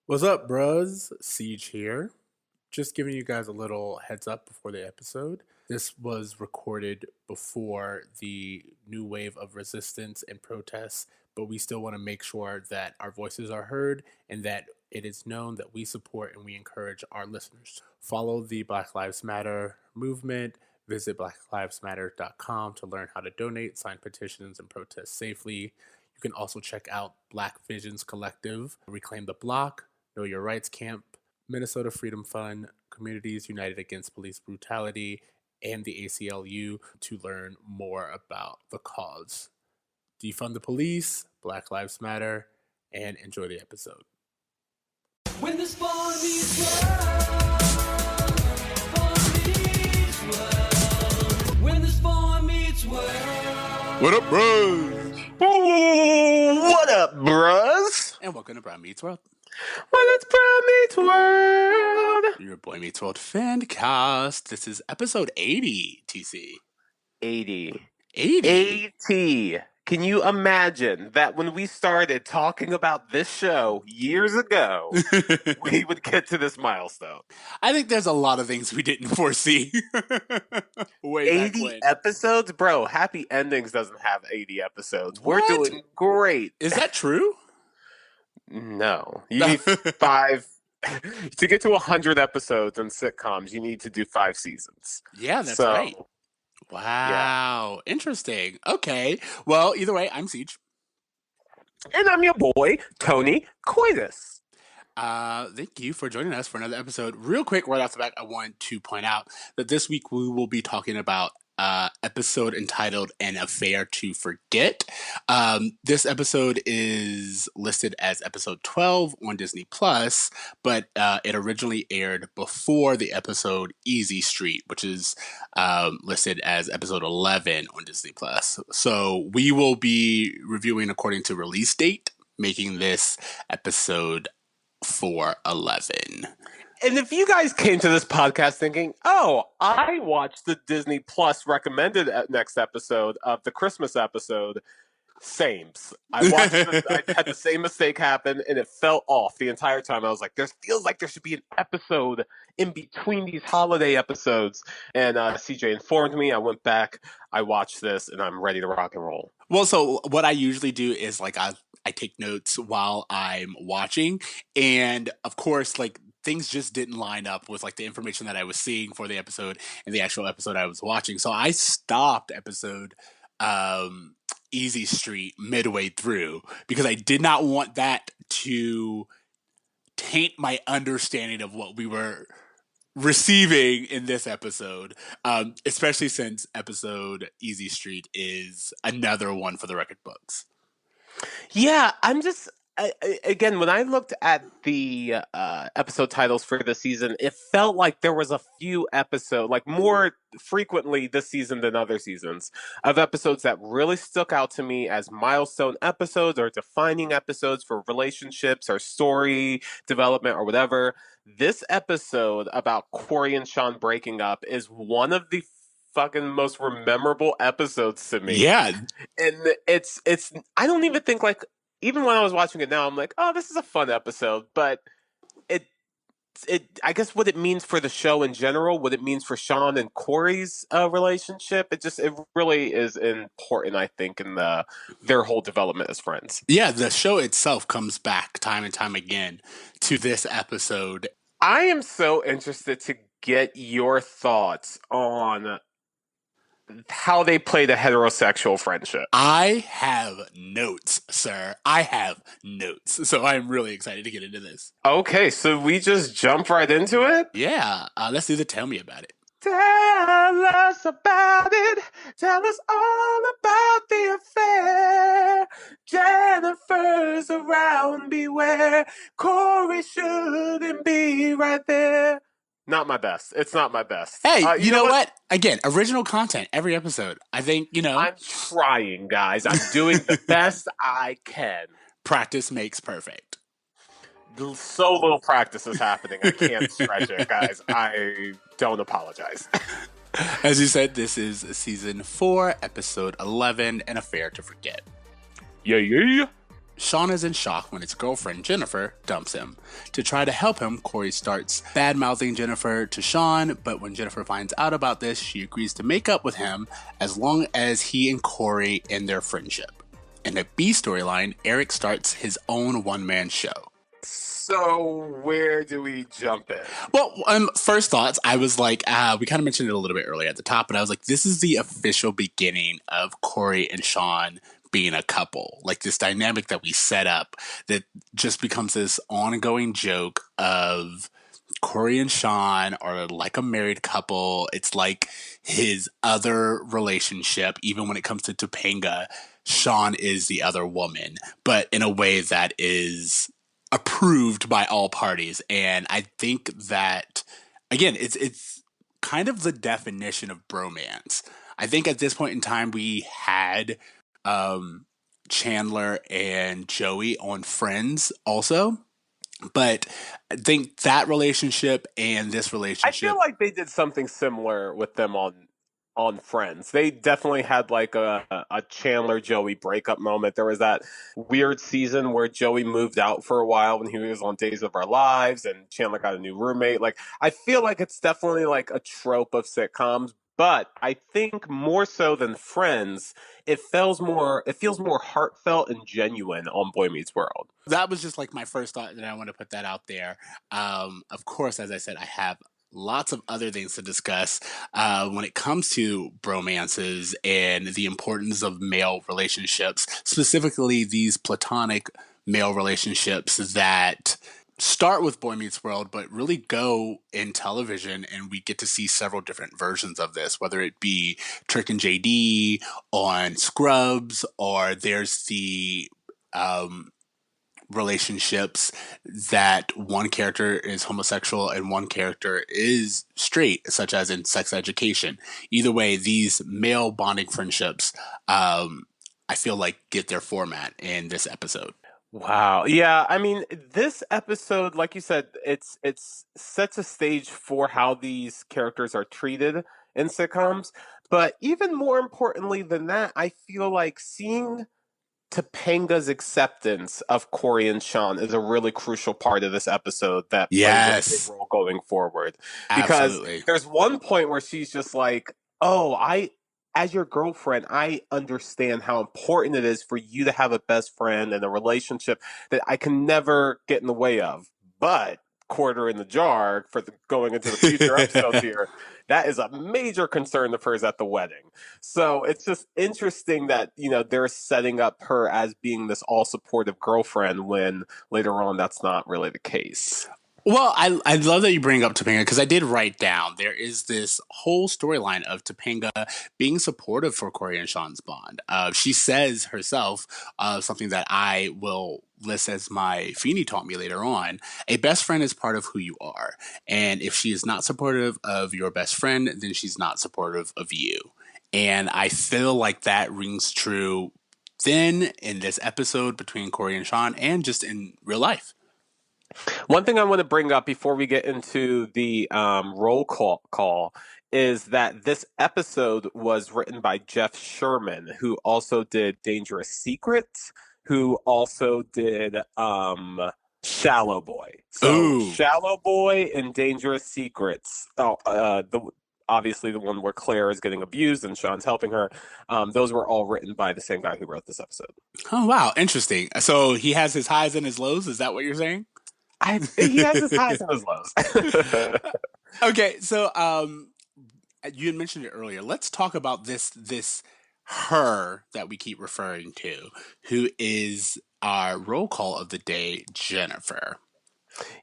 What's up, bros? Ceej here. Just giving you guys a little heads up before the episode. This was recorded before the new wave of resistance and protests, but we still want to make sure that our voices are heard and that it is known that we support and we encourage our listeners. Follow the Black Lives Matter movement. Visit blacklivesmatter.com to learn how to donate, sign petitions, and protest safely. You can also check out Black Visions Collective, Reclaim the Block, Know Your Rights Camp, Minnesota Freedom Fund, Communities United Against Police Brutality, and the ACLU to learn more about the cause. Defund the police, Black Lives Matter, and enjoy the episode. When this boy meets world, when this boy meets world. What up, bros? What up, bros? And welcome to Boy Meets World. Well, it's Boy Meets World. Your Boy Meets World fan cast. This is episode 80, TC. 80. 80. Can you imagine that when we started talking about this show years ago, we would get to this milestone? I think there's a lot of things we didn't foresee. Way back 80 when. episodes? Bro, Happy Endings doesn't have 80 episodes. We're doing great. Is that true? No. You need 5. To get to 100 episodes in sitcoms, you need to do 5 seasons. Yeah, that's right. Wow. Yeah. Interesting. Okay. Well, either way, I'm Ceej. And I'm your boy, Tony Coitus. Thank you for joining us for another episode. Real quick, right off the bat, I want to point out that this week we will be talking about episode entitled An Affair to Forget. This episode is listed as episode 12 on Disney Plus, but it originally aired before the episode Easy Street, which is listed as episode 11 on Disney Plus. So we will be reviewing according to release date, making this episode 411. And if you guys came to this podcast thinking, oh, I watched the Disney Plus recommended next episode of the Christmas episode, sames. I watched it, I had the same mistake happen, and it fell off the entire time. I was like, there feels like there should be an episode in between these holiday episodes. And CJ informed me. I went back, I watched this, and I'm ready to rock and roll. Well, so what I usually do is like I take notes while I'm watching, and of course, like things just didn't line up with like the information that I was seeing for the episode and the actual episode I was watching. So I stopped episode Easy Street midway through because I did not want that to taint my understanding of what we were receiving in this episode, especially since episode Easy Street is another one for the record books. Yeah, I'm just... again, when I looked at the episode titles for the season, it felt like there was a few episodes, like more frequently this season than other seasons, of episodes that really stuck out to me as milestone episodes or defining episodes for relationships or story development or whatever. This episode about Cory and Shawn breaking up is one of the fucking most memorable episodes to me. Yeah. And it's I don't even think like, even when I was watching it now, I'm like, oh, this is a fun episode. But I guess what it means for the show in general, what it means for Shawn and Cory's relationship, it really is important, I think, in their whole development as friends. Yeah, the show itself comes back time and time again to this episode. I am so interested to get your thoughts on how they play the heterosexual friendship. I have notes, sir. I have notes. So I'm really excited to get into this. Okay, so we just jump right into it? Yeah, let's do the Tell Me About It. Tell us about it. Tell us all about the affair. Jennifer's around, beware. Cory shouldn't be right there. Not my best. It's not my best. Hey, you know what? Again, original content every episode. I think, I'm trying, guys. I'm doing the best I can. Practice makes perfect. So little practice is happening. I can't stretch it, guys. I don't apologize. As you said, this is season 4, episode 11, An Affair to Forget. Yeah. Shawn is in shock when his girlfriend Jennifer dumps him. To try to help him, Cory starts bad-mouthing Jennifer to Shawn, but when Jennifer finds out about this, she agrees to make up with him as long as he and Cory end their friendship. In the B storyline, Eric starts his own one-man show. So where do we jump in? Well, first thoughts, I was like, we kind of mentioned it a little bit earlier at the top, but I was like, this is the official beginning of Cory and Shawn being a couple. Like this dynamic that we set up that just becomes this ongoing joke of Cory and Shawn are like a married couple. It's like his other relationship, even when it comes to Topanga, Shawn is the other woman, but in a way that is approved by all parties. And I think that again, it's kind of the definition of bromance. I think at this point in time we had Chandler and Joey on Friends also. But I think that relationship and this I relationship. feel like they did something similar with them on Friends. They definitely had like a Chandler Joey breakup moment. There was that weird season where Joey moved out for a while when he was on Days of Our Lives, and Chandler got a new roommate. Like I feel like it's definitely like a trope of sitcoms. But I think more so than Friends, it feels more heartfelt and genuine on Boy Meets World. That was just like my first thought, and I want to put that out there. Of course, as I said, I have lots of other things to discuss when it comes to bromances and the importance of male relationships, specifically these platonic male relationships that start with Boy Meets World, but really go in television, and we get to see several different versions of this, whether it be Trick and JD on Scrubs, or there's the relationships that one character is homosexual and one character is straight, such as in Sex Education. Either way, these male bonding friendships, I feel like get their format in this episode. Wow. Yeah, I mean, this episode, like you said, it's sets a stage for how these characters are treated in sitcoms. But even more importantly than that, I feel like seeing Topanga's acceptance of Cory and Shawn is a really crucial part of this episode that plays a big Yes, role going forward. Because absolutely. there's one point where she's just like, "Oh, as your girlfriend, I understand how important it is for you to have a best friend and a relationship that I can never get in the way of." But quarter in the jar for going into the future episodes here, that is a major concern of hers at the wedding. So it's just interesting that, they're setting up her as being this all supportive girlfriend when later on that's not really the case. Well, I love that you bring up Topanga because I did write down there is this whole storyline of Topanga being supportive for Cory and Shawn's bond. She says herself something that I will list as my Feeny taught me later on. A best friend is part of who you are. And if she is not supportive of your best friend, then she's not supportive of you. And I feel like that rings true then in this episode between Cory and Shawn and just in real life. One thing I want to bring up before we get into the roll call is that this episode was written by Jeff Sherman, who also did Dangerous Secrets, who also did Shallow Boy. So Ooh. Shallow Boy and Dangerous Secrets. Obviously the one where Claire is getting abused and Sean's helping her. Those were all written by the same guy who wrote this episode. Oh wow, interesting. So he has his highs and his lows. Is that what you're saying? He has his highs and his lows. Okay, so you had mentioned it earlier. Let's talk about this her that we keep referring to, who is our roll call of the day, Jennifer.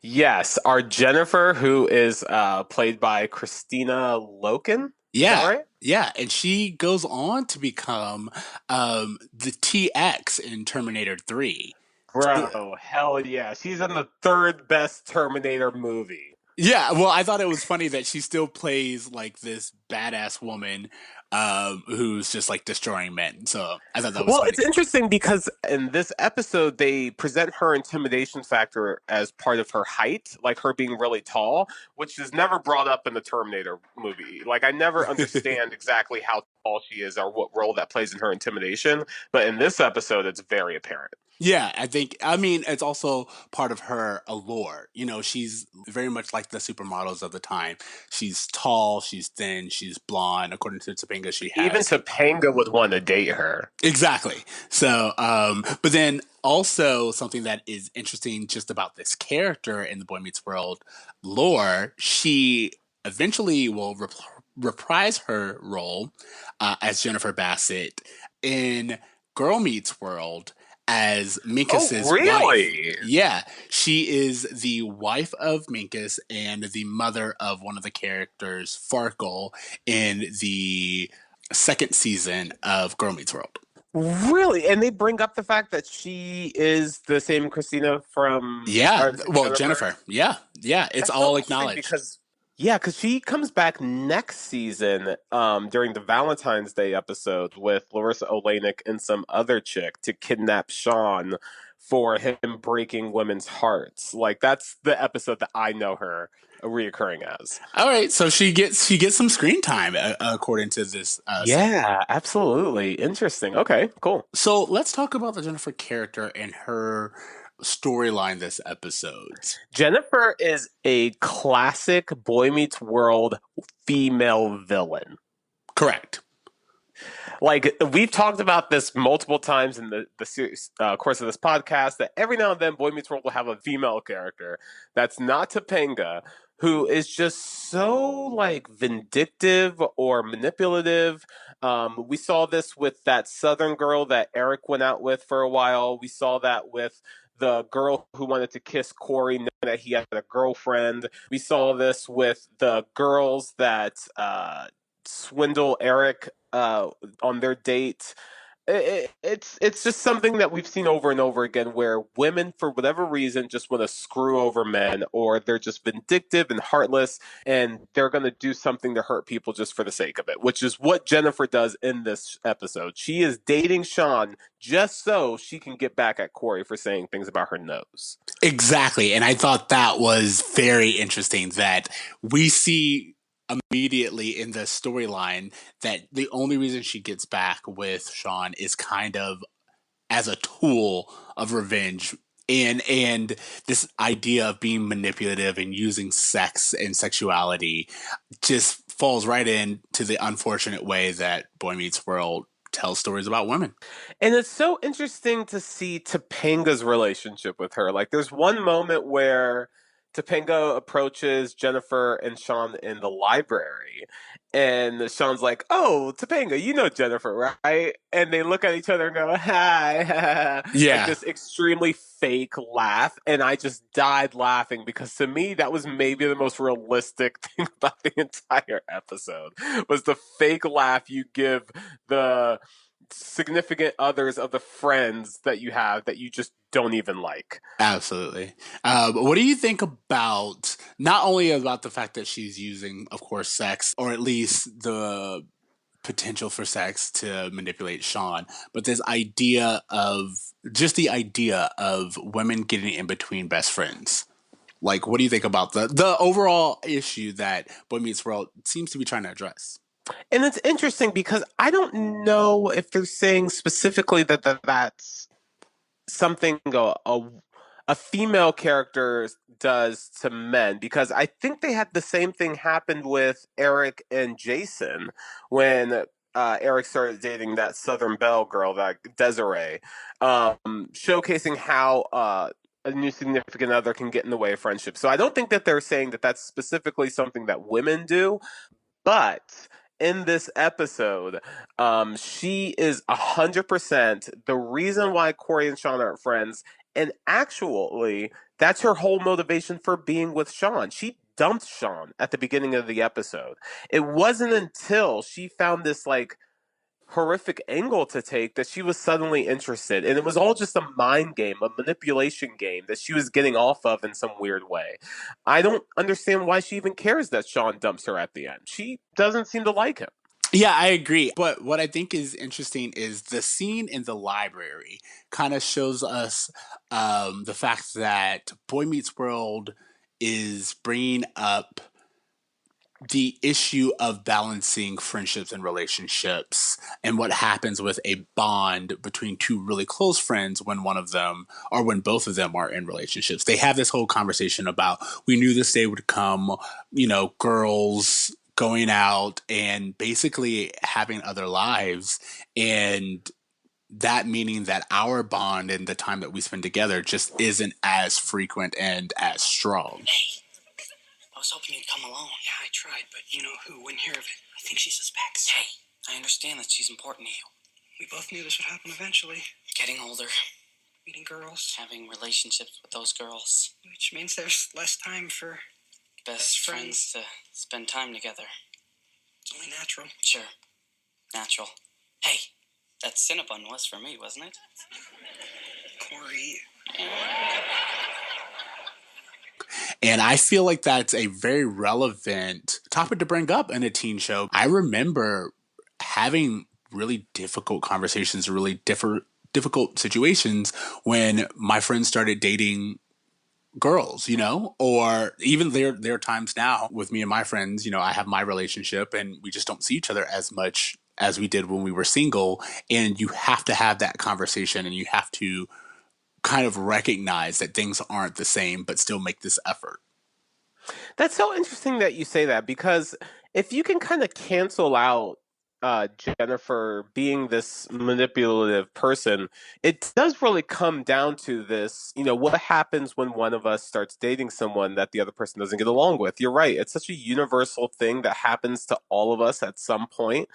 Yes, our Jennifer, who is played by Christina Loken. Is that Yeah, right? yeah, and she goes on to become the TX in Terminator 3. Bro, hell yeah. She's in the third best Terminator movie. Yeah, well, I thought it was funny that she still plays like this badass woman who's just like destroying men. So I thought that was Well, funny. it's interesting because in this episode, they present her intimidation factor as part of her height, like her being really tall, which is never brought up in the Terminator movie. Like, I never understand exactly how tall she is or what role that plays in her intimidation, but in this episode, it's very apparent. Yeah, I mean, it's also part of her allure. You know, she's very much like the supermodels of the time. She's tall, she's thin, she's blonde. According to Topanga, she Even has Topanga would want to date her. exactly. So, but then also something that is interesting just about this character in the Boy Meets World lore, she eventually will reprise her role as Jennifer Bassett in Girl Meets World as Oh, Minkus's wife. really? Yeah, she is the wife of Minkus and the mother of one of the characters, Farkle, in the second season of Girl Meets World. Really? And they bring up the fact that she is the same Christina from, Yeah, or the same well, Jennifer. Jennifer. Yeah, yeah, it's That's so all interesting acknowledged. because yeah, because she comes back next season, during the Valentine's Day episode with Larissa Olenek and some other chick to kidnap Shawn for him breaking women's hearts. Like that's the episode that I know her reoccurring as. All right, so she gets some screen time according to this segment. Yeah, absolutely. Interesting. Okay, cool. So let's talk about the Jennifer character and her storyline this episode. Jennifer is a classic Boy Meets World female villain. Correct. Like we've talked about this multiple times in the series, course of this podcast, that every now and then Boy Meets World will have a female character that's not Topanga, who is just so like vindictive or manipulative. We saw this with that Southern girl that Eric went out with for a while. We saw that with the girl who wanted to kiss Cory, knowing that he had a girlfriend. We saw this with the girls that swindle Eric on their date. It's just something that we've seen over and over again, where women, for whatever reason, just want to screw over men, or they're just vindictive and heartless, and they're going to do something to hurt people just for the sake of it, which is what Jennifer does in this episode. She is dating Shawn just so she can get back at Cory for saying things about her nose. Exactly, and I thought that was very interesting that we see immediately in the storyline that the only reason she gets back with Shawn is kind of as a tool of revenge, and this idea of being manipulative and using sex and sexuality just falls right into the unfortunate way that Boy Meets World tells stories about women. And it's so interesting to see Topanga's relationship with her. Like, there's one moment where Topanga approaches Jennifer and Shawn in the library, and Shawn's like, "Oh, Topanga, you know Jennifer, right?" And they look at each other and go, "Hi," like Yeah, this extremely fake laugh. And I just died laughing because to me, that was maybe the most realistic thing about the entire episode was the fake laugh you give the significant others of the friends that you have that you just don't even like. absolutely. But what do you think about not only about the fact that she's using, of course, sex, or at least the potential for sex to manipulate Shawn, but this idea of just the idea of women getting in between best friends? Like, what do you think about the overall issue that Boy Meets World seems to be trying to address? And it's interesting because I don't know if they're saying specifically that's something a female character does to men, because I think they had the same thing happen with Eric and Jason when Eric started dating that Southern Belle girl, that Desiree, showcasing how a new significant other can get in the way of friendship. So I don't think that they're saying that that's specifically something that women do, but in this episode, she is 100% the reason why Cory and Shawn aren't friends. And actually, that's her whole motivation for being with Shawn. She dumped Shawn at the beginning of the episode. It wasn't until she found this like horrific angle to take that she was suddenly interested. And it was all just a mind game, a manipulation game that she was getting off of in some weird way. I don't understand why she even cares that Shawn dumps her at the end. She doesn't seem to like him. Yeah, I agree. But what I think is interesting is the scene in the library kind of shows us the fact that Boy Meets World is bringing up the issue of balancing friendships and relationships and what happens with a bond between two really close friends when one of them or when both of them are in relationships. They have this whole conversation about we knew this day would come, girls going out and basically having other lives, and that meaning that our bond and the time that we spend together just isn't as frequent and as strong. I was hoping you'd come along. Yeah, I tried, but you know who wouldn't hear of it. I think she suspects. Hey, I understand that she's important to you. We both knew this would happen eventually. Getting older. Meeting girls. Having relationships with those girls. Which means there's less time for best friends to spend time together. It's only natural. Sure. Natural. Hey, that Cinnabon was for me, wasn't it? Cory. And I feel like that's a very relevant topic to bring up in a teen show. I remember having really difficult conversations, really difficult situations when my friends started dating girls, or even there are times now with me and my friends, I have my relationship and we just don't see each other as much as we did when we were single. And you have to have that conversation and you have to kind of recognize that things aren't the same, but still make this effort. That's so interesting that you say that, because if you can kind of cancel out Jennifer being this manipulative person, it does really come down to this, what happens when one of us starts dating someone that the other person doesn't get along with. You're right. It's such a universal thing that happens to all of us at some point.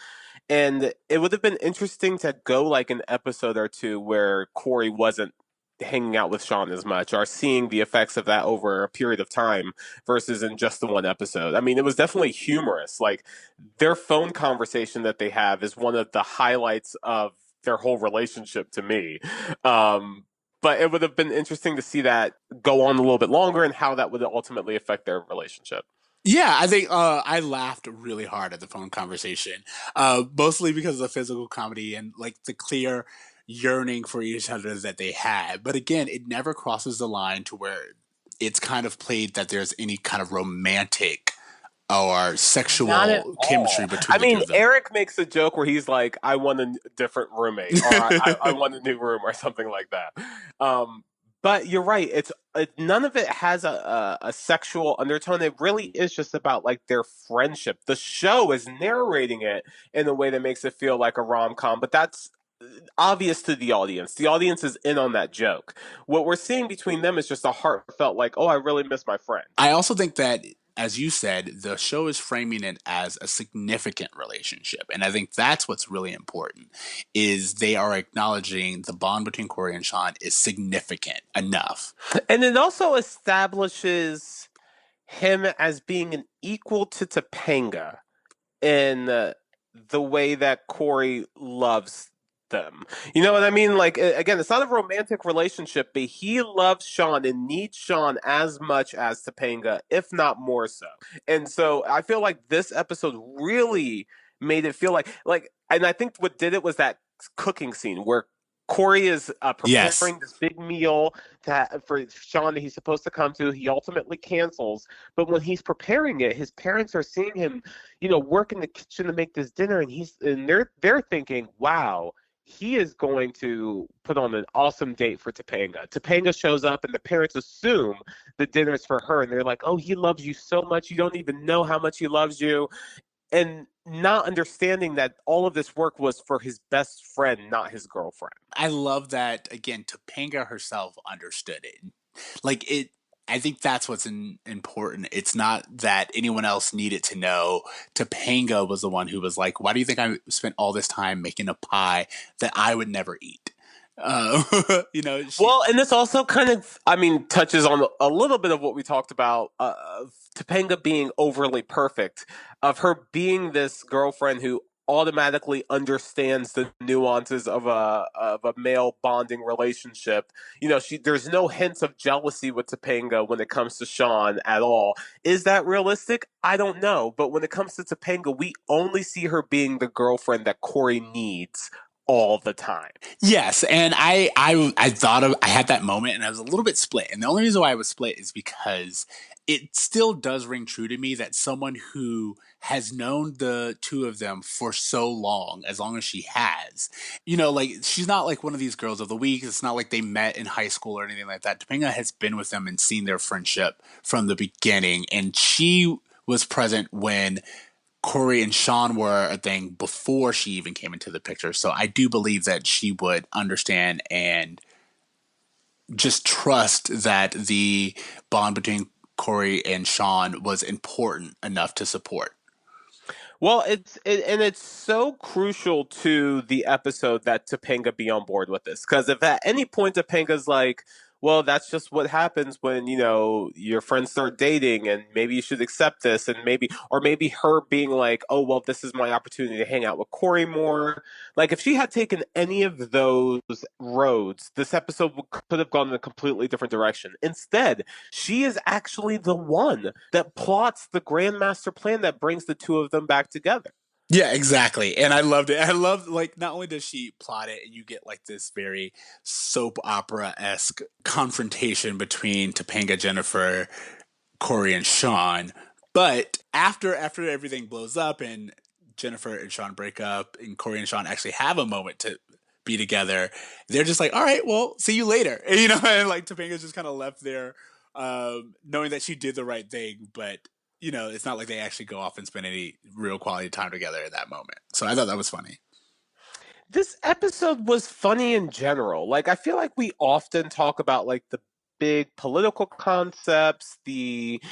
And it would have been interesting to go like an episode or two where Cory wasn't hanging out with Shawn as much, or seeing the effects of that over a period of time versus in just the one episode. I mean, it was definitely humorous. Like, their phone conversation that they have is one of the highlights of their whole relationship to me. But it would have been interesting to see that go on a little bit longer and how that would ultimately affect their relationship. Yeah, I think I laughed really hard at the phone conversation, mostly because of the physical comedy and like the clear yearning for each other that they had. But again, it never crosses the line to where it's kind of played that there's any kind of romantic or Not at sexual chemistry all. between I the two mean, of them. Eric makes a joke where he's like, "I want a different roommate," or I want a new room," or something like that. Um, but you're right. None of it has a sexual undertone. It really is just about like their friendship. The show is narrating it in a way that makes it feel like a rom com, but that's obvious to the audience. The audience is in on that joke. What we're seeing between them is just a heartfelt, like, "Oh, I really miss my friend." I also think that, as you said, the show is framing it as a significant relationship. And I think that's what's really important is they are acknowledging the bond between Cory and Shawn is significant enough. And it also establishes him as being an equal to Topanga in the way that Cory loves them. You know what I mean? Like, again, it's not a romantic relationship, but he loves Shawn and needs Shawn as much as Topanga, if not more so. And so I feel like this episode really made it feel and I think what did it was that cooking scene where Cory is Yes. preparing this big meal for Shawn that he's supposed to come to. He ultimately cancels, but when he's preparing it, his parents are seeing him, work in the kitchen to make this dinner, and they're thinking, "Wow, he is going to put on an awesome date for Topanga." Topanga shows up, and the parents assume the dinner's for her, and they're like, "Oh, he loves you so much. You don't even know how much he loves you." And not understanding that all of this work was for his best friend, not his girlfriend. I love that, again, Topanga herself understood it. Like, I think that's what's important. It's not that anyone else needed to know. Topanga was the one who was like, "Why do you think I spent all this time making a pie that I would never eat?" Well, and this also kind of, I mean, touches on a little bit of what we talked about of Topanga being overly perfect, of her being this girlfriend who automatically understands the nuances of a male bonding relationship. There's no hints of jealousy with Topanga when it comes to Shawn at all. Is that realistic? I don't know. But when it comes to Topanga, we only see her being the girlfriend that Cory needs all the time. Yes, and I thought I had that moment, and I was a little bit split. And the only reason why I was split is because it still does ring true to me that someone who has known the two of them for so long as she has, like she's not like one of these girls of the week. It's not like they met in high school or anything like that. Topanga has been with them and seen their friendship from the beginning, and she was present when Cory and Shawn were a thing before she even came into the picture. So I do believe that she would understand and just trust that the bond between Cory and Shawn was important enough to support. Well, and it's so crucial to the episode that Topanga be on board with this, because if at any point Topanga's like, well, that's just what happens when your friends start dating, and maybe you should accept this, and maybe her being like, oh well, this is my opportunity to hang out with Cory more. Like if she had taken any of those roads, this episode could have gone in a completely different direction. Instead, she is actually the one that plots the grand master plan that brings the two of them back together. Yeah, exactly. And I loved it. I love, like, not only does she plot it and you get like this very soap opera-esque confrontation between Topanga, Jennifer, Cory, and Shawn, but after everything blows up and Jennifer and Shawn break up and Cory and Shawn actually have a moment to be together, they're just like, all right, well, see you later. And like Topanga's just kind of left there, knowing that she did the right thing, but it's not like they actually go off and spend any real quality time together at that moment. So I thought that was funny. This episode was funny in general. Like I feel like we often talk about like the big political concepts, the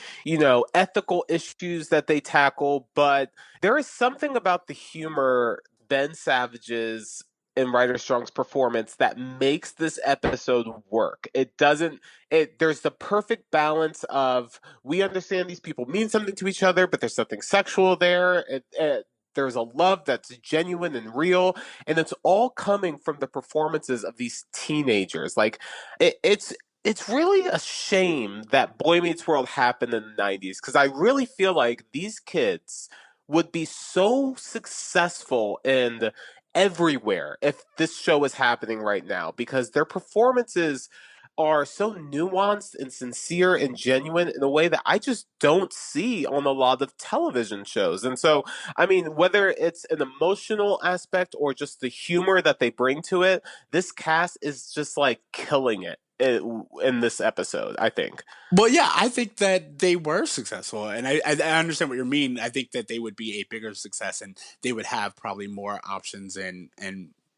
ethical issues that they tackle, but there is something about the humor Ben Savage's and Ryder Strong's performance that makes this episode work. It doesn't there's the perfect balance of we understand these people mean something to each other, but there's something sexual there. There's a love that's genuine and real, and it's all coming from the performances of these teenagers. Like it's really a shame that Boy Meets World happened in the 90s, because I really feel like these kids would be so successful and everywhere if this show is happening right now, because their performances are so nuanced and sincere and genuine in a way that I just don't see on a lot of television shows. And so, I mean, whether it's an emotional aspect or just the humor that they bring to it, this cast is just like killing it in this episode, I think. Well, yeah, I think that they were successful, and I understand what you mean. I think that they would be a bigger success, and they would have probably more options and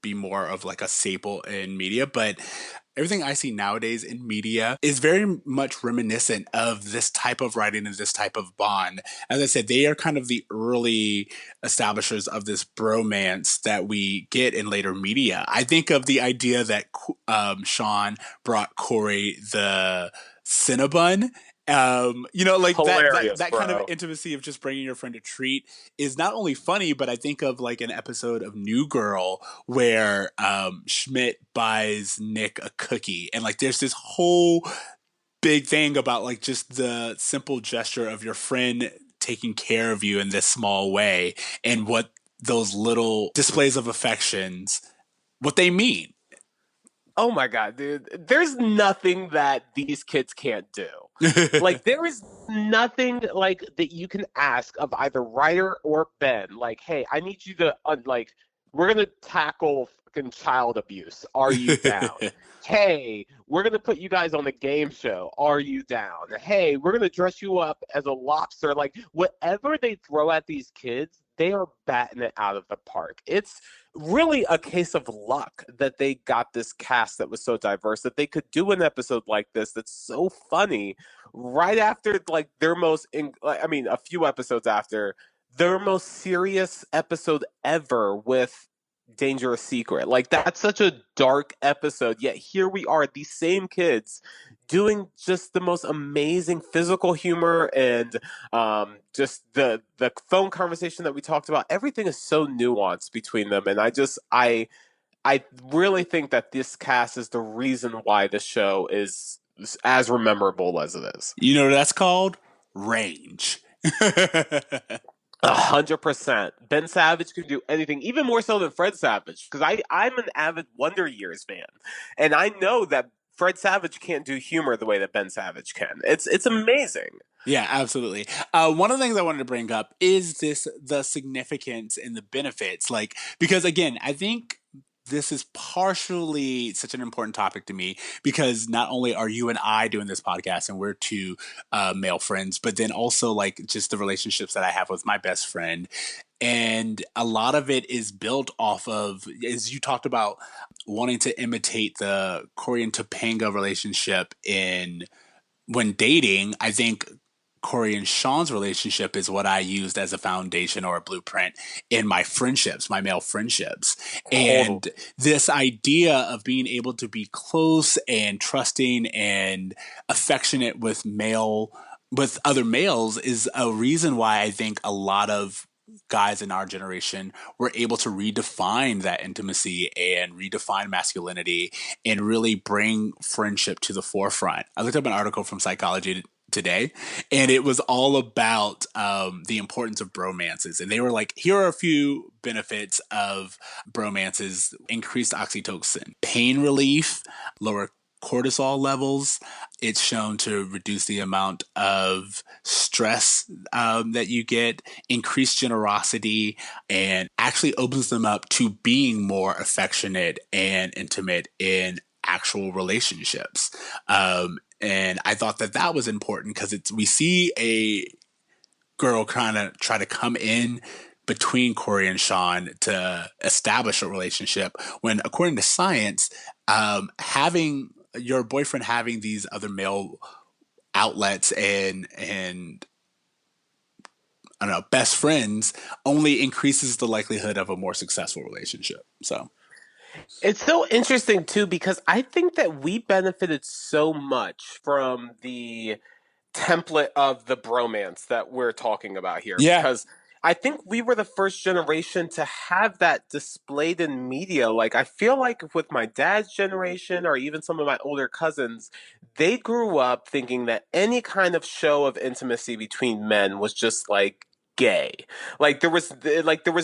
be more of like a staple in media. But everything I see nowadays in media is very much reminiscent of this type of writing and this type of bond. As I said, they are kind of the early establishers of this bromance that we get in later media. I think of the idea that Shawn brought Cory the Cinnabon. Like that kind of intimacy of just bringing your friend a treat is not only funny, but I think of like an episode of New Girl where Schmidt buys Nick a cookie, and like there's this whole big thing about like just the simple gesture of your friend taking care of you in this small way, and what those little displays of affections, what they mean. Oh my god, dude. There's nothing that these kids can't do. Like there is nothing like that you can ask of either Ryder or Ben. Like, hey, I need you to we're gonna tackle fucking child abuse. Are you down? Hey, we're gonna put you guys on a game show. Are you down? Hey, we're gonna dress you up as a lobster. Like whatever they throw at these kids, they are batting it out of the park. It's really a case of luck that they got this cast that was so diverse, that they could do an episode like this that's so funny right after like a few episodes after their most serious episode ever with Dangerous Secret. Like that's such a dark episode, yet here we are, these same kids doing just the most amazing physical humor, and just the phone conversation that we talked about. Everything is so nuanced between them, and I really think that this cast is the reason why the show is as memorable as it is. You know what that's called? Range. 100%. Ben Savage can do anything, even more so than Fred Savage. Because I'm an avid Wonder Years fan, and I know that Fred Savage can't do humor the way that Ben Savage can. It's amazing. Yeah, absolutely. One of the things I wanted to bring up is the significance and the benefits. Like, because again, I think this is partially such an important topic to me because not only are you and I doing this podcast and we're two male friends, but then also like just the relationships that I have with my best friend. And a lot of it is built off of, as you talked about, wanting to imitate the Cory and Topanga relationship in when dating. I think Cory and Shawn's relationship is what I used as a foundation or a blueprint in my friendships, my male friendships. Total. And this idea of being able to be close and trusting and affectionate with other males is a reason why I think a lot of guys in our generation were able to redefine that intimacy and redefine masculinity and really bring friendship to the forefront. I looked up an article from Psychology Today, and it was all about the importance of bromances. And they were like, here are a few benefits of bromances: increased oxytocin, pain relief, lower cortisol levels. It's shown to reduce the amount of stress that you get, increased generosity, and actually opens them up to being more affectionate and intimate in actual relationships. And I thought that that was important because we see a girl kind of try to come in between Cory and Shawn to establish a relationship when, according to science, having your boyfriend having these other male outlets and I don't know, best friends only increases the likelihood of a more successful relationship. So It's so interesting too because I think that we benefited so much from the template of the bromance that we're talking about here yeah, because I think we were the first generation to have that displayed in media. Like, I feel like with my dad's generation or even some of my older cousins, they grew up thinking that any kind of show of intimacy between men was just like gay. Like there was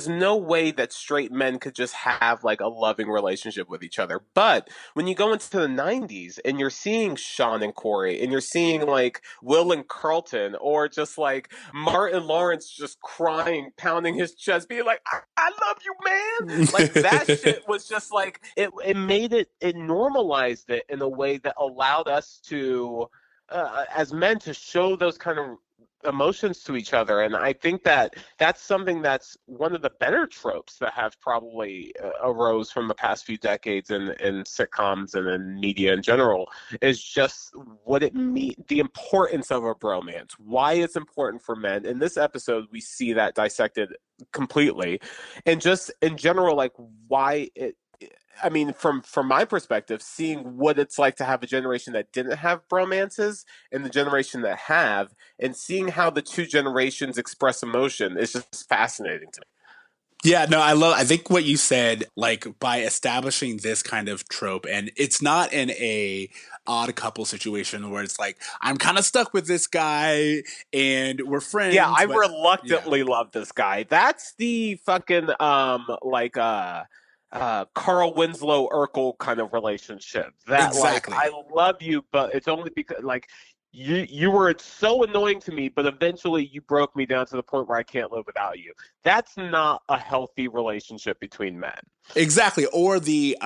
no way that straight men could just have like a loving relationship with each other. But when you go into the 90s and you're seeing Shawn and Cory and you're seeing like Will and Carlton or just like Martin Lawrence just crying, pounding his chest, being like, I love you, man. Like that shit was just like it made it normalized it in a way that allowed us to as men to show those kind of emotions to each other. And I think that that's something that's one of the better tropes that have probably arose from the past few decades in sitcoms and in media in general is just what it means, the importance of a bromance, why it's important for men. In this episode, we see that dissected completely, and just in general, like why it. I mean, from my perspective, seeing what it's like to have a generation that didn't have bromances and the generation that have, and seeing how the two generations express emotion is just fascinating to me. yeah, no, I think what you said, like by establishing this kind of trope, and it's not in a odd couple situation where it's like, I'm kind of stuck with this guy and we're Yeah, friends, I but yeah, reluctantly love this guy. That's the fucking Carl Winslow Urkel kind of relationship. That like exactly. I love you, but it's only because like you were so annoying to me, but eventually you broke me down to the point where I can't live without you. That's not a healthy relationship between men. Exactly. Or the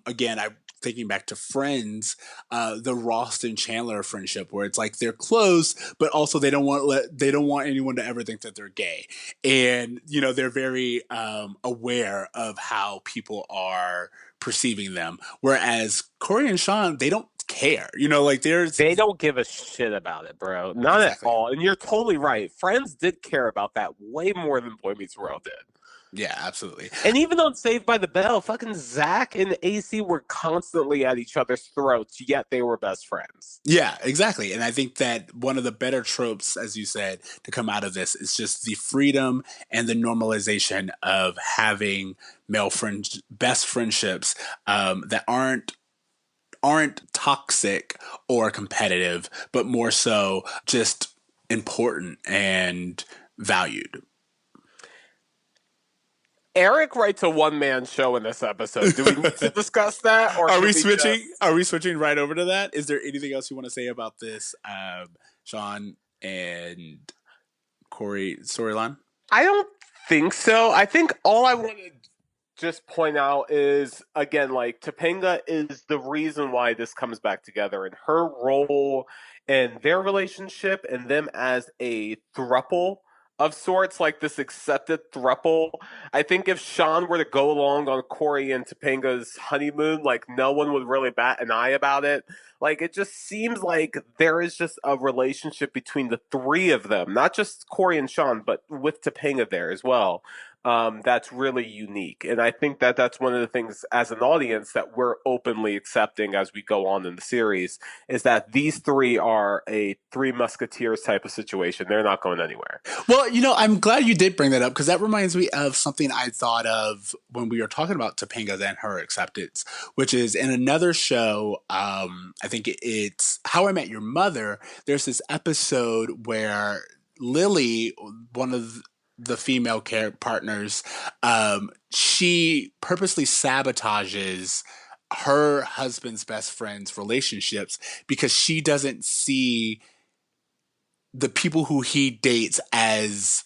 again, I thinking back to Friends, the Ross and Chandler friendship where it's like they're close, but also they don't want anyone to ever think that they're gay. And they're very aware of how people are perceiving them. Whereas Cory and Shawn, they don't care. Like there's They don't give a shit about it, bro. Not at exactly. all. And you're totally right. Friends did care about that way more than Boy Meets World did. Yeah, absolutely. And even on Saved by the Bell, fucking Zach and AC were constantly at each other's throats, yet they were best friends. Yeah, exactly. And I think that one of the better tropes, as you said, to come out of this is just the freedom and the normalization of having male friends, best friendships that aren't toxic or competitive, but more so just important and valued. Eric writes a one-man show in this episode. Do we need to discuss that, or Are should we we switching? just... Are we switching right over to that? Is there anything else you want to say about this, Shawn and Cory storyline? I don't think so. I think all I want to just point out is, again, like, Topanga is the reason why this comes back together, and her role in their relationship and them as a throuple of sorts, like this accepted throuple. I think if Shawn were to go along on Cory and Topanga's honeymoon, like, no one would really bat an eye about it. Like, it just seems like there is just a relationship between the three of them, not just Cory and Shawn, but with Topanga there as well. That's really unique. And I think that that's one of the things as an audience that we're openly accepting as we go on in the series, is that these three are a Three Musketeers type of situation. They're not going anywhere. Well, I'm glad you did bring that up because that reminds me of something I thought of when we were talking about Topanga and her acceptance, which is in another show. I think it's How I Met Your Mother. There's this episode where Lily, one of the female partners, she purposely sabotages her husband's best friend's relationships because she doesn't see the people who he dates as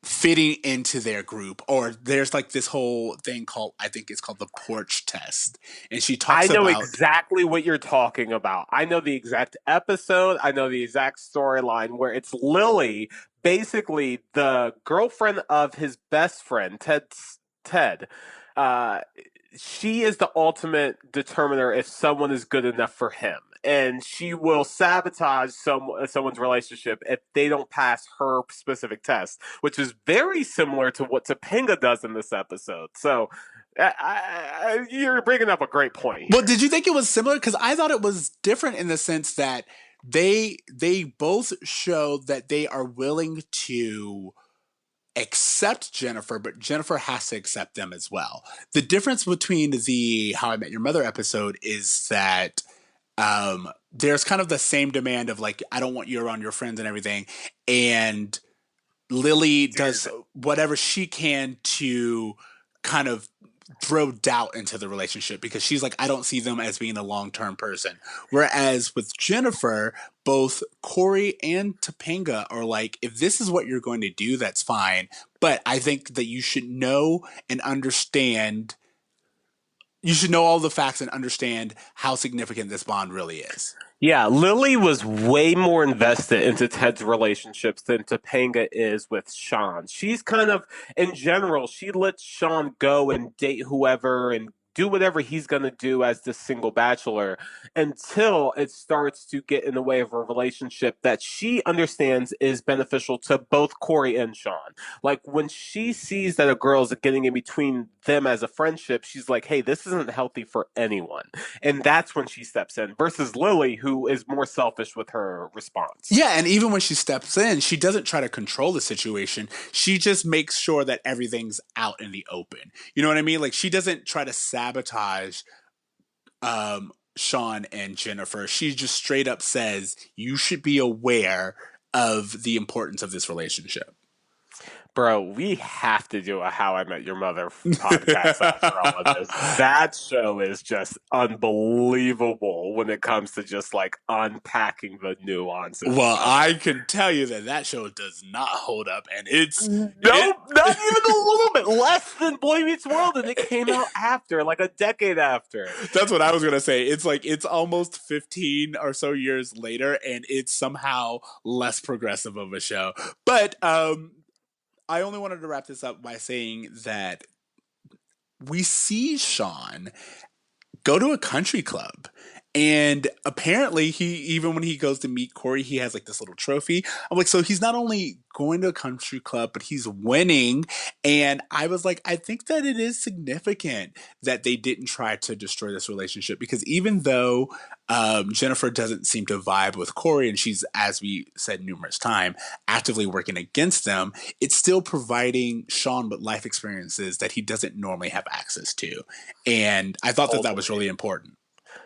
fitting into their group. Or there's like this whole thing called, I think it's called the porch test. And she talks I know about exactly what you're talking about. I know the exact episode. I know the exact storyline where it's Lily, basically the girlfriend of his best friend, Ted. Uh, she is the ultimate determiner if someone is good enough for him. And she will sabotage someone's relationship if they don't pass her specific test, which is very similar to what Topanga does in this episode. So you're bringing up a great point here. Well, did you think it was similar? Because I thought it was different in the sense that they both show that they are willing to accept Jennifer, but Jennifer has to accept them as well. The difference between the How I Met Your Mother episode is that there's kind of the same demand of like, I don't want you around your friends and everything. And Lily does whatever she can to kind of throw doubt into the relationship because she's like, I don't see them as being a long-term person. Whereas with Jennifer, both Cory and Topanga are like, if this is what you're going to do, that's fine. But I think that you should know and understand. You should know all the facts and understand how significant this bond really is. Yeah, Lily was way more invested into Ted's relationships than Topanga is with Shawn. She's kind of, in general, she lets Shawn go and date whoever and do whatever he's going to do as this single bachelor until it starts to get in the way of a relationship that she understands is beneficial to both Cory and Shawn. Like, when she sees that a girl's getting in between them as a friendship, she's like, hey, this isn't healthy for anyone. And that's when she steps in versus Lily, who is more selfish with her response. Yeah, and even when she steps in, she doesn't try to control the situation. She just makes sure that everything's out in the open. You know what I mean? Like, she doesn't try to sabotage Shawn and Jennifer. She just straight up says, you should be aware of the importance of this relationship. Bro, we have to do a How I Met Your Mother podcast after all of this. That show is just unbelievable when it comes to just like unpacking the nuances. Well, I can tell you that show does not hold up, and it's nope, not even a little bit less than Boy Meets World, and it came out after, like a decade after. That's what I was gonna say. It's like it's almost 15 or so years later, and it's somehow less progressive of a show. But I only wanted to wrap this up by saying that we see Shawn go to a country club. And apparently even when he goes to meet Cory, he has like this little trophy. I'm like, so he's not only going to a country club, but he's winning. And I was like, I think that it is significant that they didn't try to destroy this relationship because even though Jennifer doesn't seem to vibe with Cory and she's, as we said numerous times, actively working against them, it's still providing Shawn with life experiences that he doesn't normally have access to. And I thought that was really important.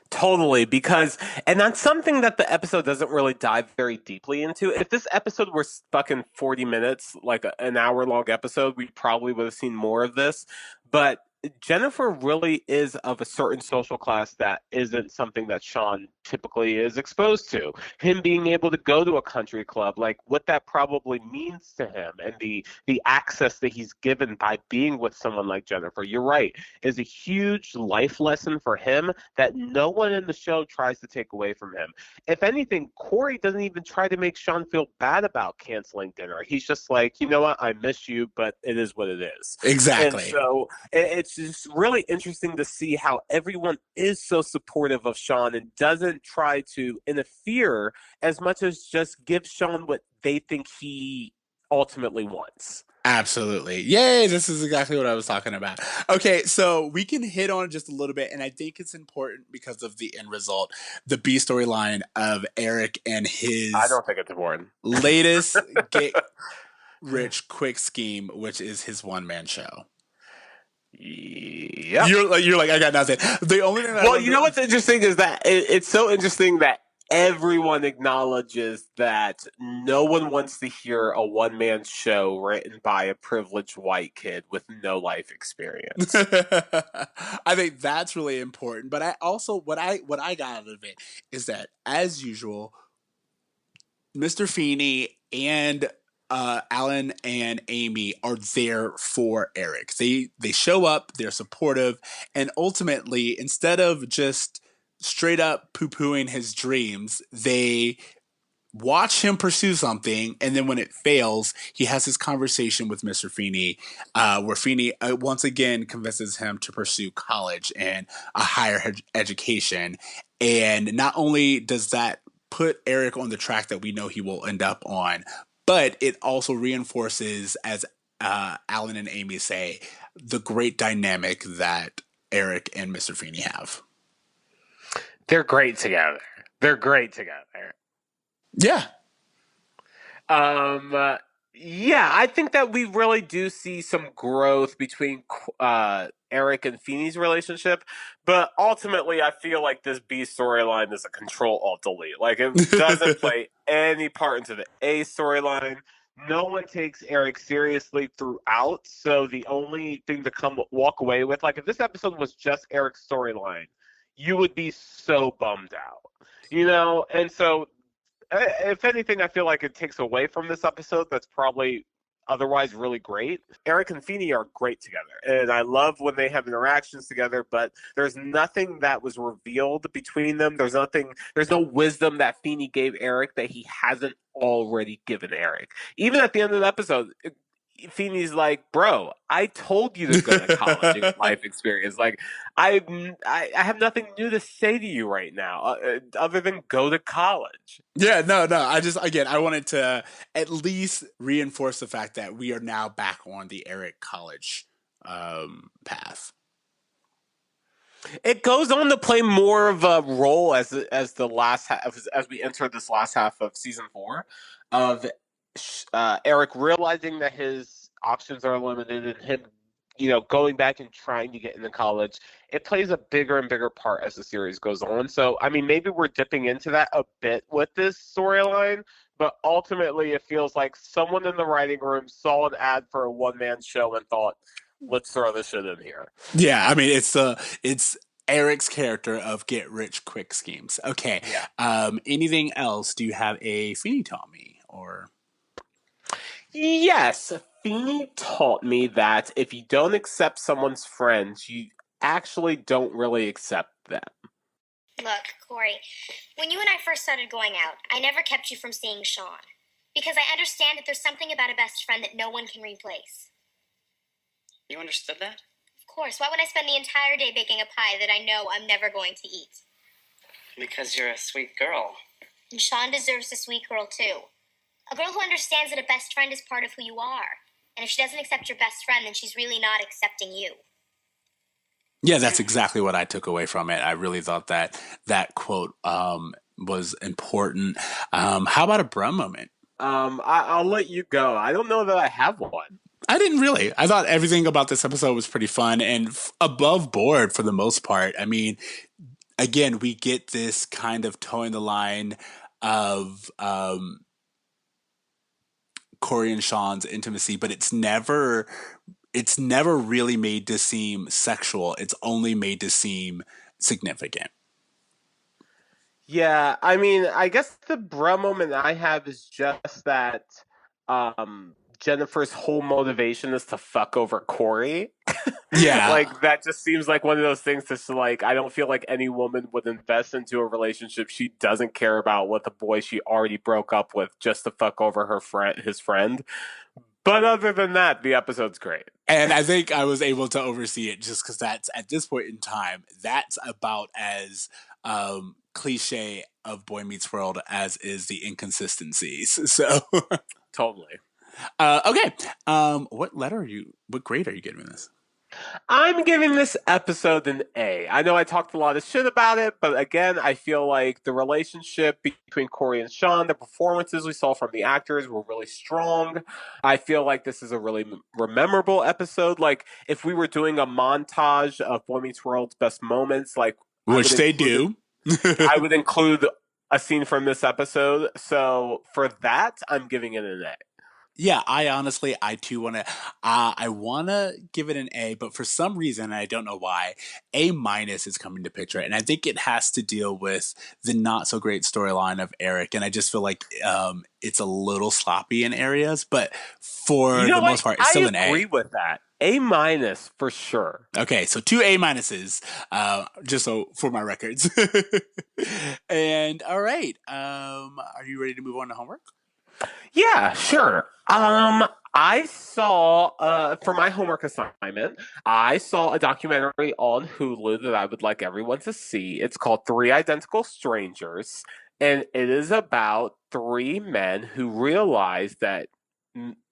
Totally, because, and that's something that the episode doesn't really dive very deeply into. If this episode were stuck in 40 minutes, like an hour long episode, we probably would have seen more of this. But Jennifer really is of a certain social class that isn't something that Shawn typically is exposed to. Him being able to go to a country club, like what that probably means to him, and the access that he's given by being with someone like Jennifer. You're right, is a huge life lesson for him that no one in the show tries to take away from him. If anything, Cory doesn't even try to make Shawn feel bad about canceling dinner. He's just like, you know what, I miss you, but it is what it is. And Exactly. so it's just really interesting to see how everyone is so supportive of Shawn and doesn't try to interfere as much as just give Shawn what they think he ultimately wants. Absolutely. Yay, this is exactly what I was talking about. Okay, so we can hit on it just a little bit, and I think it's important because of the end result, the B storyline of Eric and I his don't think it's important. latest get rich quick scheme, which is his one-man show. Yep. You're like, I got nothing. The only thing that Well, you know what's interesting is that it's so interesting that everyone acknowledges that no one wants to hear a one-man show written by a privileged white kid with no life experience. I think that's really important. But I also what I got out of it is that, as usual, Mr. Feeney and Alan and Amy are there for Eric. They show up, they're supportive, and ultimately, instead of just straight up poo pooing his dreams, they watch him pursue something, and then when it fails, he has this conversation with Mr. Feeney, where Feeney once again convinces him to pursue college and a higher education. And not only does that put Eric on the track that we know he will end up on, but it also reinforces, as Alan and Amy say, the great dynamic that Eric and Mr. Feeney have. They're great together. They're great together. Yeah. Yeah, I think that we really do see some growth between Eric and Feeney's relationship, but ultimately, I feel like this B storyline is a Control Alt Delete. Like it doesn't play any part into the A storyline. No one takes Eric seriously throughout, so the only thing to walk away with, like if this episode was just Eric's storyline, you would be so bummed out, you know. And so if anything, I feel like it takes away from this episode that's probably otherwise really great. Eric and Feeney are great together, and I love when they have interactions together, but there's nothing that was revealed between them. There's no wisdom that Feeney gave Eric that he hasn't already given Eric. Even at the end of the episode, Feeney's like, bro, I told you to go to college and get life experience. Like, I have nothing new to say to you right now other than go to college. Yeah, no. I wanted to at least reinforce the fact that we are now back on the Eric college path. It goes on to play more of a role as the last half, as we enter this last half of season 4 of Eric realizing that his options are limited and him, going back and trying to get into college. It plays a bigger and bigger part as the series goes on. So, I mean, maybe we're dipping into that a bit with this storyline, but ultimately it feels like someone in the writing room saw an ad for a one-man show and thought, let's throw this shit in here. Yeah, I mean, it's Eric's character of get rich quick schemes. Okay. Yeah. Anything else? Do you have a Feeney taught me or? Yes, Feeney taught me that if you don't accept someone's friends, you actually don't really accept them. Look, Cory, when you and I first started going out, I never kept you from seeing Shawn. Because I understand that there's something about a best friend that no one can replace. You understood that? Of course, why would I spend the entire day baking a pie that I know I'm never going to eat? Because you're a sweet girl. And Shawn deserves a sweet girl, too. A girl who understands that a best friend is part of who you are. And if she doesn't accept your best friend, then she's really not accepting you. Yeah, that's exactly what I took away from it. I really thought that quote was important. How about a Brum moment? I'll let you go. I don't know that I have one. I didn't really. I thought everything about this episode was pretty fun and above board for the most part. I mean, again, we get this kind of towing the line of Cory and Shawn's intimacy, but it's never really made to seem sexual. It's only made to seem significant. Yeah, I mean, I guess the bro moment I have is just that Jennifer's whole motivation is to fuck over Cory. Yeah. Like that just seems like one of those things that's like I don't feel like any woman would invest into a relationship she doesn't care about with a boy she already broke up with just to fuck over his friend. But other than that, the episode's great. And I think I was able to oversee it just because that's at this point in time, that's about as cliche of Boy Meets World as is the inconsistencies. So, Totally. okay. What grade are you giving this? I'm giving this episode an A. I know I talked a lot of shit about it, but again, I feel like the relationship between Cory and Shawn, the performances we saw from the actors were really strong. I feel like this is a really memorable episode. Like, if we were doing a montage of Boy Meets World's best moments, like, Which they do. I would include a scene from this episode. So for that, I'm giving it an A. Yeah, I too want to, I want to give it an A, but for some reason, and I don't know why, A minus is coming to picture it. And I think it has to deal with the not so great storyline of Eric. And I just feel like, it's a little sloppy in areas, but for the most part, it's still an A. I agree with that. A minus for sure. Okay, so 2 A minuses, just so for my records. And all right, are you ready to move on to homework? Yeah, sure. I saw for my homework assignment, I saw a documentary on Hulu that I would like everyone to see. It's called Three Identical Strangers, and it is about three men who realize that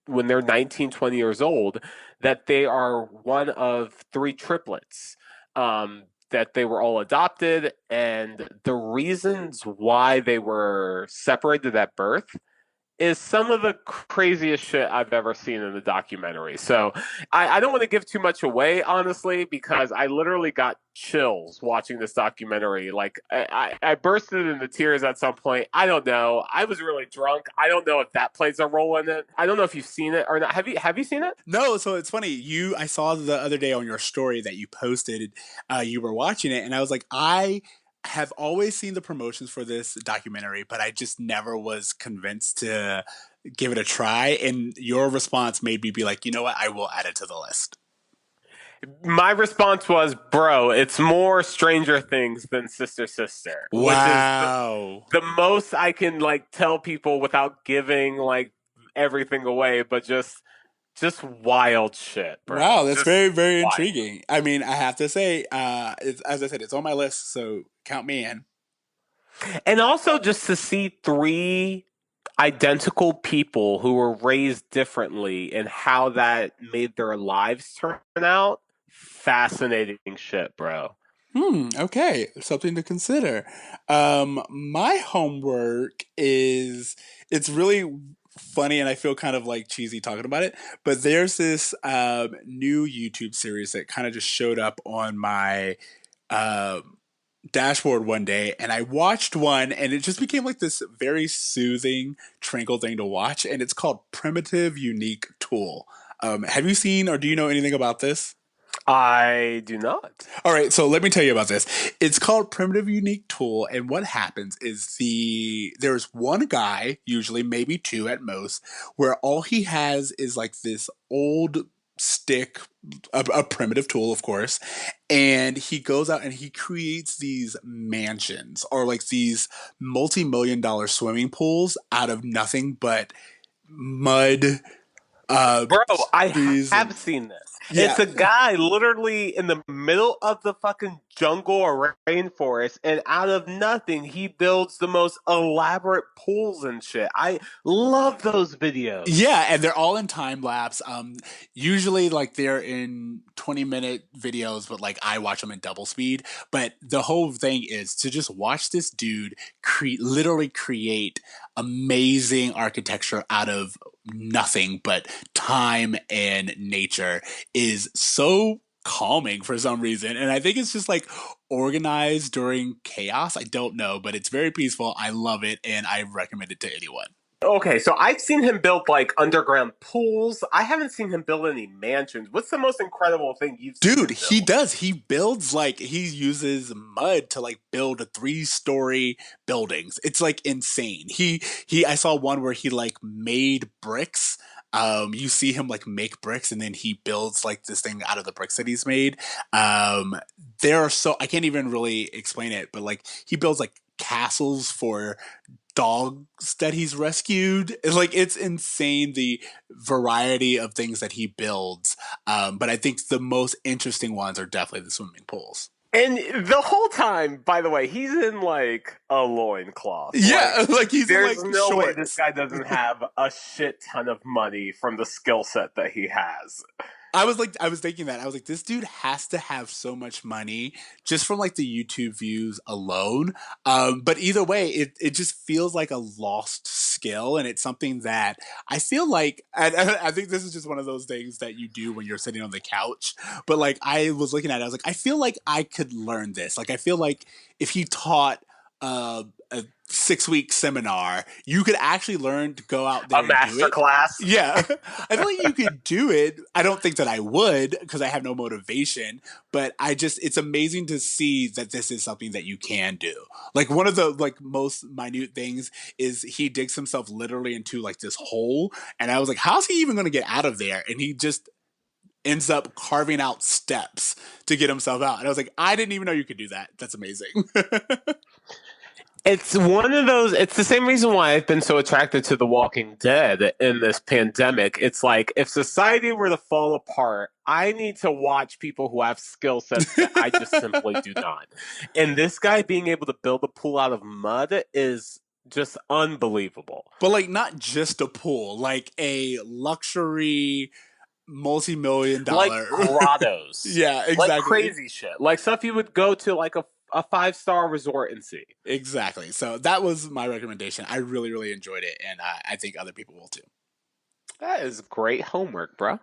when they're 19, 20 years old, that they are one of three triplets. That they were all adopted, and the reasons why they were separated at birth is some of the craziest shit I've ever seen in the documentary. So I don't want to give too much away, honestly, because I literally got chills watching this documentary. Like I bursted into tears at some point. I don't know. I was really drunk. I don't know if that plays a role in it. I don't know if you've seen it or not. Have you seen it? No, so it's funny. I saw the other day on your story that you posted, you were watching it, and I was like, I have always seen the promotions for this documentary, but I just never was convinced to give it a try. And your response made me be like, you know what? I will add it to the list. My response was, bro, it's more Stranger Things than Sister Sister. Wow. Which is the most I can like tell people without giving like everything away, but just wild shit, bro. Wow, that's just very, very wild. intriguing. I mean, I have to say, as I said, it's on my list, so count me in. And also just to see three identical people who were raised differently and how that made their lives turn out. Fascinating shit, bro. Okay, something to consider. My homework is, it's really funny and I feel kind of like cheesy talking about it, but there's this new YouTube series that kind of just showed up on my dashboard one day, and I watched one and it just became like this very soothing, tranquil thing to watch, and it's called Primitive Unique Tool. Have you seen or do you know anything about this? I do not. All right, so let me tell you about this. It's called Primitive Unique Tool, and what happens is there's one guy, usually maybe two at most, where all he has is like this old stick, a primitive tool, of course, and he goes out and he creates these mansions or like these multi-million-dollar swimming pools out of nothing but mud. Bro, I have seen this. Yeah. It's a guy literally in the middle of the fucking jungle or rainforest, and out of nothing, he builds the most elaborate pools and shit. I love those videos. Yeah, and they're all in time lapse. Usually, like they're in 20-minute videos, but like I watch them in double speed. But the whole thing is to just watch this dude literally create amazing architecture out of nothing but time and nature is so calming for some reason. And I think it's just like organized during chaos. I don't know, but it's very peaceful. I love it, and I recommend it to anyone. Okay, so I've seen him build like underground pools. I haven't seen him build any mansions. What's the most incredible thing you've seen? Dude, him he build? does. He builds like he uses mud to like build a 3-story buildings. It's like insane. I saw one where he like made bricks. You see him like make bricks and then he builds like this thing out of the bricks that he's made. There are so I can't even really explain it, but like he builds like castles for dogs that he's rescued. It's insane the variety of things that he builds. But I think the most interesting ones are definitely the swimming pools. And the whole time, by the way, he's in like a loincloth. Yeah, like he's in there's like no way shorts. this guy doesn't have a shit ton of money from the skill set that he has. I was thinking that. I was like, this dude has to have so much money just from like the YouTube views alone. But either way, it just feels like a lost skill. And it's something that I feel like, and I think this is just one of those things that you do when you're sitting on the couch. But like, I was looking at it, I was like, I feel like I could learn this. Like, I feel like if he taught a 6-week seminar, you could actually learn to go out there A master class. Yeah. I feel like you could do it. I don't think that I would because I have no motivation, but it's amazing to see that this is something that you can do. Like one of the like most minute things is he digs himself literally into like this hole. And I was like, how's he even going to get out of there? And he just ends up carving out steps to get himself out. And I was like, I didn't even know you could do that. That's amazing. It's one of those, it's the same reason why I've been so attracted to The Walking Dead in this pandemic. It's like, if society were to fall apart, I need to watch people who have skill sets that I just simply do not. And this guy being able to build a pool out of mud is just unbelievable. But like, not just a pool, like a luxury multi-million-dollar like grottos. Yeah, exactly. Like crazy shit. Like stuff you would go to like a 5-star resort and see. Exactly. So that was my recommendation. I really, really enjoyed it, and I think other people will too. That is great homework, bro.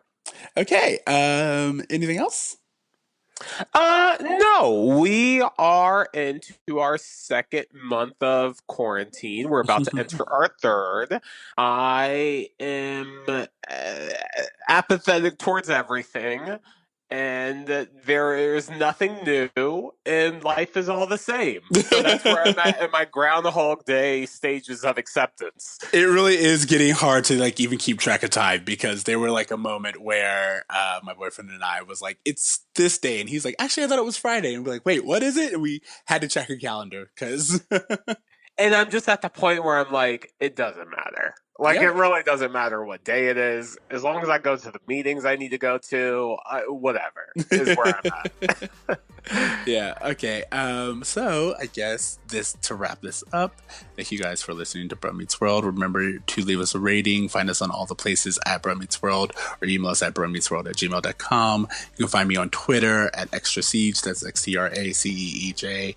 Okay. Anything else? No, we are into our second month of quarantine. We're about to enter our third. I am apathetic towards everything, and there is nothing new, and life is all the same. So that's where I'm at in my Groundhog Day stages of acceptance. It really is getting hard to like even keep track of time because there were like a moment where my boyfriend and I was like, it's this day. And he's like, actually, I thought it was Friday. And we're like, wait, what is it? And we had to check our calendar because... And I'm just at the point where I'm like, it doesn't matter. Like, Yeah. It really doesn't matter what day it is. As long as I go to the meetings I need to go to, whatever is where I'm at. Yeah, okay. So I guess to wrap this up, thank you guys for listening to Boy Meets World. Remember to leave us a rating. Find us on all the places at Boy Meets World or email us at boymeetsworld@gmail.com. You can find me on Twitter at Extra Ceej. That's XTRACEEJ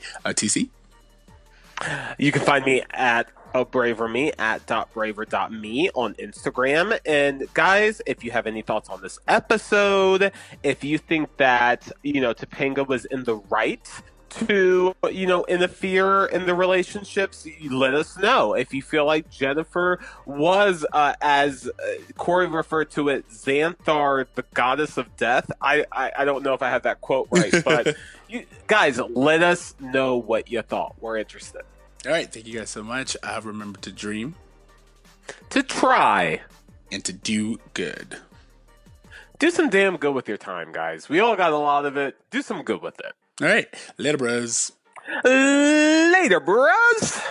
You can find me at @braverme at .braver.me on Instagram. And guys, if you have any thoughts on this episode, if you think that, Topanga was in the right to, interfere in the relationships, let us know. If you feel like Jennifer was, as Cory referred to it, Xanthar, the goddess of death. I don't know if I have that quote right, but guys, let us know what you thought. We're interested. All right, thank you guys so much. Remember to dream, To try. and to do good. Do some damn good with your time, guys. We all got a lot of it. Do some good with it. All right, later, bros. Later, bros.